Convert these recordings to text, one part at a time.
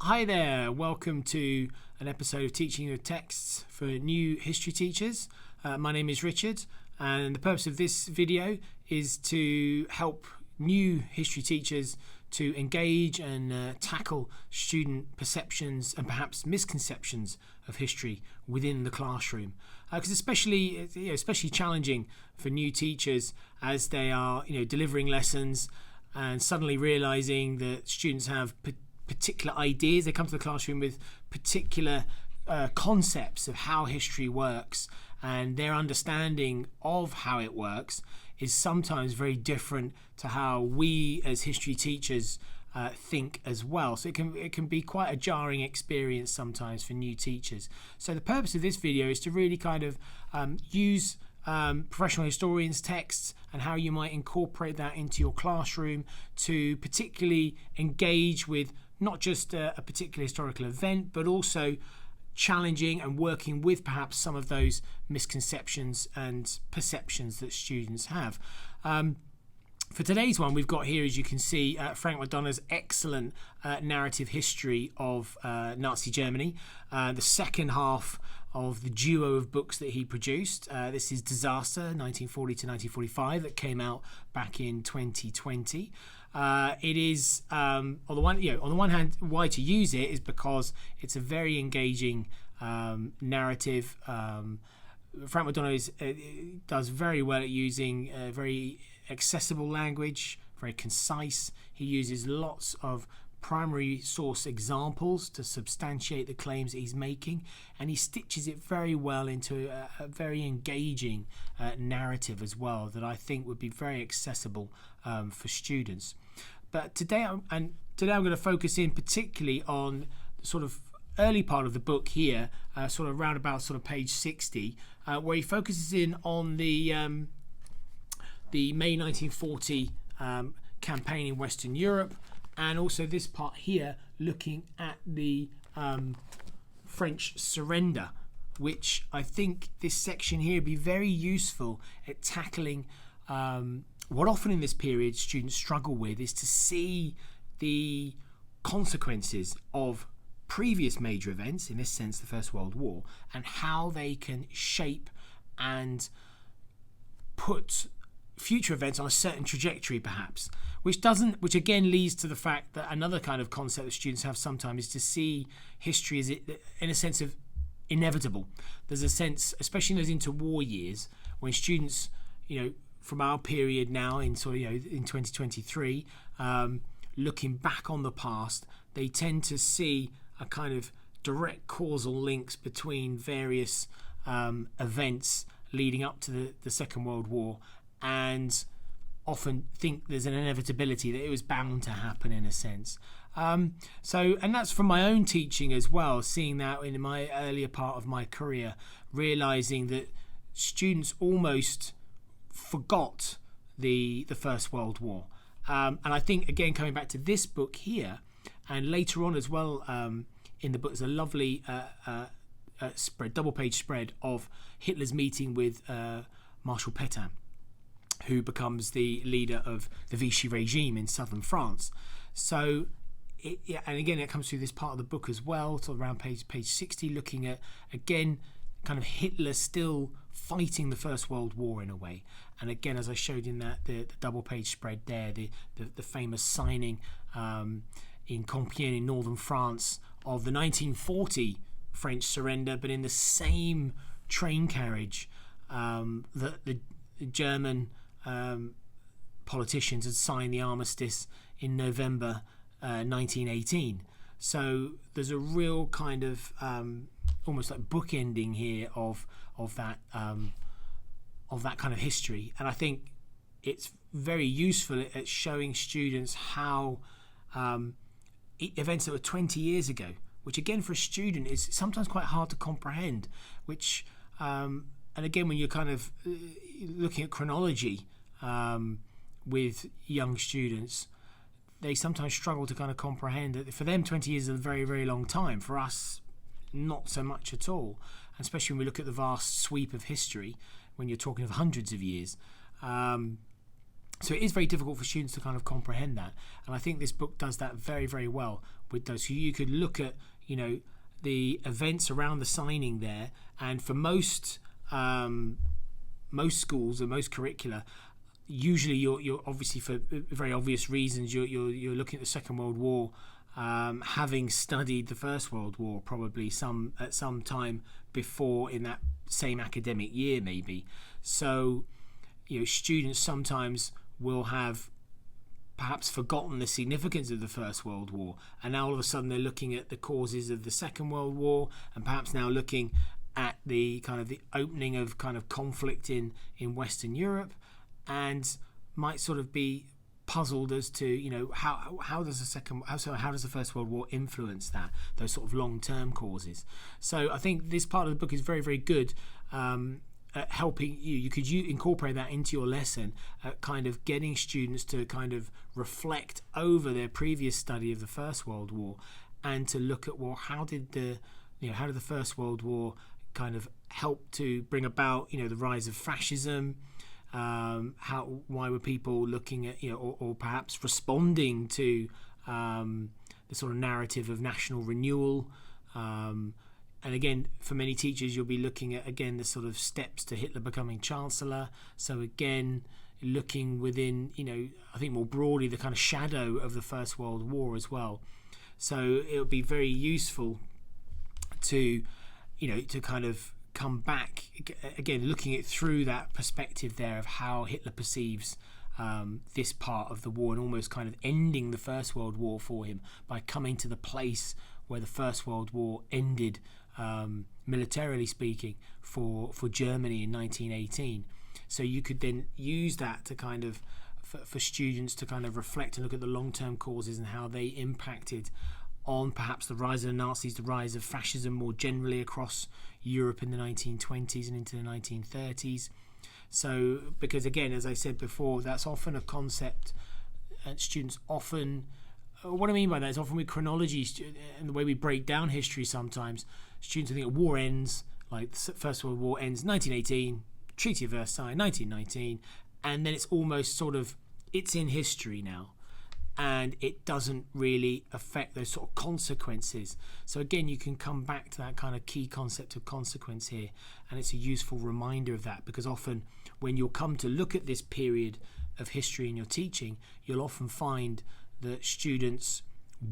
Hi there, welcome to an episode of Teaching with Texts for new history teachers. My name is Richard, and the purpose of this video is to help new history teachers to engage and tackle student perceptions and perhaps misconceptions of history within the classroom. Because especially challenging for new teachers as they are delivering lessons and suddenly realizing that students have particular ideas. They come to the classroom with particular concepts of how history works, and their understanding of how it works is sometimes very different to how we as history teachers think as well. So it can be quite a jarring experience sometimes for new teachers. So the purpose of this video is to really kind of use professional historians' texts and how you might incorporate that into your classroom to particularly engage with not just a particular historical event, but also challenging and working with perhaps some of those misconceptions and perceptions that students have. For today's one, we've got here, as you can see, Frank McDonough's excellent narrative history of Nazi Germany, the second half of the duo of books that he produced. This is Disaster, 1940 to 1945, that came out back in 2020. It is on the one hand, why to use it is because it's a very engaging narrative. Frank McDonough does very well at using very accessible language, very concise. He uses lots of primary source examples to substantiate the claims that he's making, and he stitches it very well into a very engaging narrative as well that I think would be very accessible for students. But today I'm going to focus in particularly on the sort of early part of the book here, sort of round about sort of page 60, where he focuses in on the May 1940 campaign in Western Europe, and also this part here looking at the French surrender, which I think this section here would be very useful at tackling what often in this period students struggle with, is to see the consequences of previous major events, in this sense the First World War, and how they can shape and put future events on a certain trajectory perhaps, which again leads to the fact that another kind of concept that students have sometimes is to see history as in a sense of inevitable. There's a sense, especially in those interwar years, when students from our period now in in 2023, looking back on the past, they tend to see a kind of direct causal links between various events leading up to the Second World War, and often think there's an inevitability that it was bound to happen in a sense. And that's from my own teaching as well, seeing that in my earlier part of my career, realizing that students almost forgot the First World War. And I think, again, coming back to this book here, and later on as well in the book, there's a lovely double-page spread of Hitler's meeting with Marshal Pétain, who becomes the leader of the Vichy regime in southern France. So, and again, it comes through this part of the book as well, so around page 60, looking at, again, kind of Hitler still fighting the First World War in a way. And again, as I showed in that the double-page spread there, the famous signing in Compiègne in northern France of the 1940 French surrender, but in the same train carriage that the German politicians had signed the armistice in November 1918. So there's a real kind of almost like bookending here of that kind of history, and I think it's very useful at showing students how events that were 20 years ago, which again for a student is sometimes quite hard to comprehend, which and again when you're kind of looking at chronology with young students, they sometimes struggle to kind of comprehend that for them 20 years is a very, very long time. For us, not so much at all, and especially when we look at the vast sweep of history when you're talking of hundreds of years. So it is very difficult for students to kind of comprehend that. And I think this book does that very, very well with those. So you could look at, the events around the signing there, and for most schools and most curricula, usually you're obviously, for very obvious reasons, you're looking at the Second World War, having studied the First World War probably at some time before in that same academic year maybe. So students sometimes will have perhaps forgotten the significance of the First World War, and now all of a sudden they're looking at the causes of the Second World War, and perhaps now looking at the kind of the opening of kind of conflict in Western Europe, and might sort of be puzzled as to how does the First World War influence those sort of long-term causes. So I think this part of the book is very, very good at helping you. You could incorporate that into your lesson, kind of getting students to kind of reflect over their previous study of the First World War, and to look at, well, how did the First World War kind of help to bring about the rise of fascism. Why were people looking at or perhaps responding to the sort of narrative of national renewal, and again, for many teachers, you'll be looking at the sort of steps to Hitler becoming Chancellor. So again, looking within I think more broadly the kind of shadow of the First World War as well. So it would be very useful to to kind of come back again, looking at through that perspective there of how Hitler perceives this part of the war, and almost kind of ending the First World War for him by coming to the place where the First World War ended, militarily speaking, for Germany in 1918. So you could then use that to kind of for students to kind of reflect and look at the long-term causes and how they impacted on perhaps the rise of the Nazis, the rise of fascism more generally across Europe in the 1920s and into the 1930s. So, because again, as I said before, that's often a concept students often, what I mean by that is often with chronology and the way we break down history sometimes, students think a war ends, like the First World War ends 1918, Treaty of Versailles 1919, and then it's almost sort of, it's in history now, and it doesn't really affect those sort of consequences. So again, you can come back to that kind of key concept of consequence here, and it's a useful reminder of that, because often when you'll come to look at this period of history in your teaching, you'll often find that students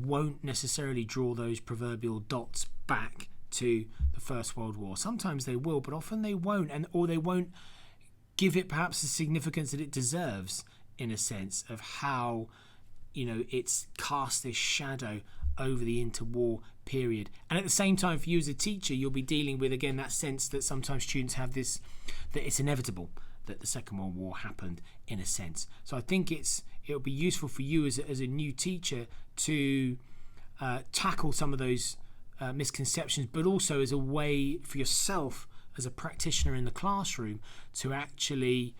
won't necessarily draw those proverbial dots back to the First World War. Sometimes they will, but often they won't, or they won't give it perhaps the significance that it deserves, in a sense of how it's cast this shadow over the interwar period. And at the same time, for you as a teacher, you'll be dealing with, again, that sense that sometimes students have this, that it's inevitable that the Second World War happened, in a sense. So I think it'll be useful for you as a new teacher to tackle some of those misconceptions, but also as a way for yourself as a practitioner in the classroom to actually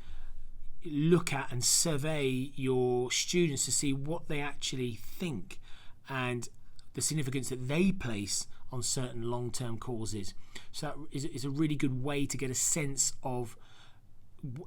look at and survey your students to see what they actually think and the significance that they place on certain long-term causes. So that is a really good way to get a sense of,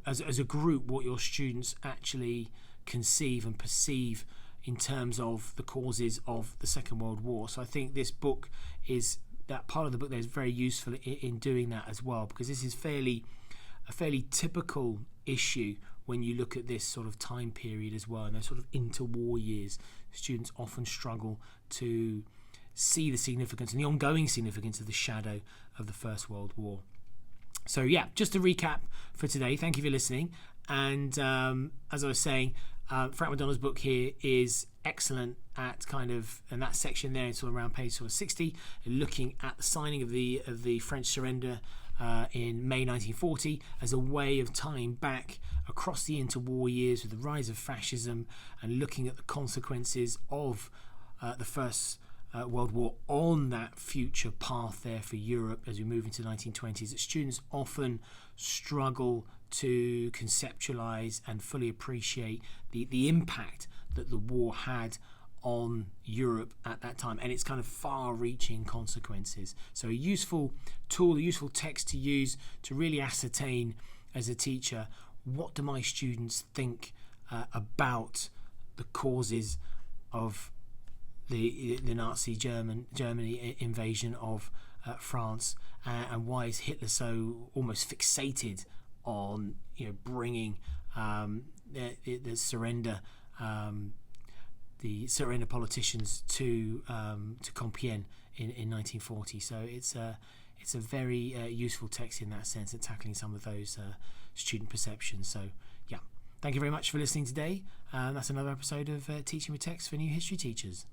as a group, what your students actually conceive and perceive in terms of the causes of the Second World War. So I think this book is, that part of the book there is very useful in doing that as well, because this is a fairly typical issue when you look at this sort of time period as well, and those sort of interwar years. Students often struggle to see the significance and the ongoing significance of the shadow of the First World War. So yeah, just to recap for today, thank you for listening. And as I was saying, Frank McDonald's book here is excellent at kind of, and that section there is sort of around page sort of 60, looking at the signing of the French surrender in May 1940 as a way of tying back across the interwar years with the rise of fascism and looking at the consequences of the First World War on that future path there for Europe as we move into the 1920s. That students often struggle to conceptualize and fully appreciate the impact that the war had on Europe at that time, and its kind of far-reaching consequences. So a useful tool, a useful text to use to really ascertain as a teacher, what do my students think about the causes of the Nazi Germany invasion of France, and why is Hitler so almost fixated on bringing the surrender politicians to Compiègne in 1940. So it's a very useful text in that sense, at tackling some of those student perceptions. So yeah, thank you very much for listening today. That's another episode of Teaching with Text for New History Teachers.